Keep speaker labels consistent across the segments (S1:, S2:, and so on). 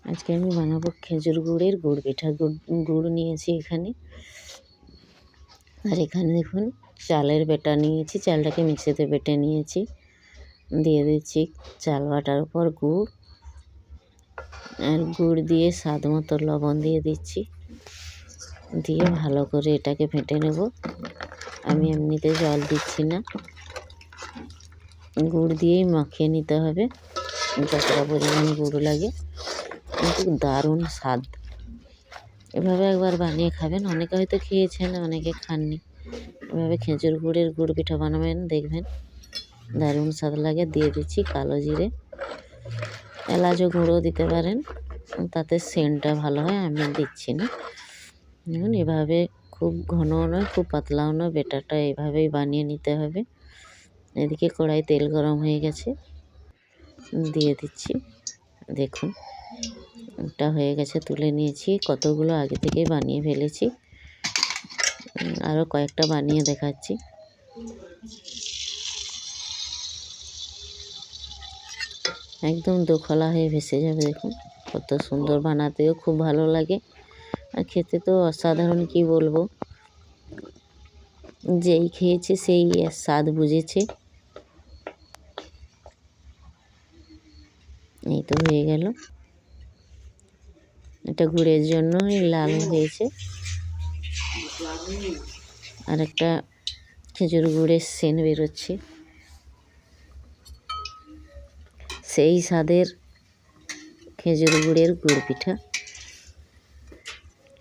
S1: আজকে আমি বানাবো খেজুর গুড়ের গুড় পিঠা। গুড় নিয়েছি এখানে, আর এখানে দেখুন চালের বেটা নিয়েছি, চালটাকে মিক্সিতে বেটে নিয়েছি। দিয়ে দিচ্ছি চাল বাটার উপর গুড়, আর গুড় দিয়ে স্বাদ মতো লবণ দিয়ে দিচ্ছি। দিয়ে ভালো করে এটাকে ফেটে নেব। আমি এমনিতে জল দিচ্ছি না, গুড় দিয়েই মাখিয়ে নিতে হবে যতটা পরিমাণ গুড় লাগে। কিন্তু দারুণ স্বাদ, এভাবে একবার বানিয়ে খাবেন। অনেকে হয়তো খেয়েছেন, অনেকে খাননি। এভাবে খেজুর গুড়ের গুড় পিঠা বানাবেন, দেখবেন দারুণ স্বাদ লাগে। দিয়ে দিচ্ছি কালো জিরে, এলাচও গুঁড়ো দিতে পারেন, তাতে সেন্টটা ভালো হয়। আমি দিচ্ছি না। দেখুন এভাবে খুব ঘনও নয় খুব পাতলাও নয়, বেটারটা এভাবেই বানিয়ে নিতে হবে। এদিকে কড়াই তেল গরম হয়ে গেছে, দিয়ে দিচ্ছি। দেখুন এটা হয়ে গেছে, তুলে নিয়েছি। কতগুলো আগে থেকে বানিয়ে ফেলেছি, আরও কয়েকটা বানিয়ে দেখাচ্ছি। একদম দোখলা হয়ে ভেসে যাবে। দেখুন কত সুন্দর, বানাতেও খুব ভালো লাগে, আর খেতে তো অসাধারণ। কি বলবো, যেই খেয়েছে সেই স্বাদ বুঝেছে। এই তো হয়ে গেল, এটা গুড়ের জন্যই লাল হয়েছে। আর একটা খেজুর গুড়ের সেন্ট বেরোচ্ছে, সেই স্বাদের খেজুর গুড়ের গুড় পিঠা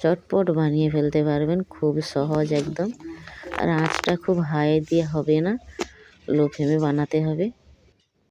S1: চটপট বানিয়ে ফেলতে পারবেন, খুব সহজ একদম। আর আঁচটা খুব হাই দিয়ে হবে না, লো ফ্লেমে বানাতে হবে।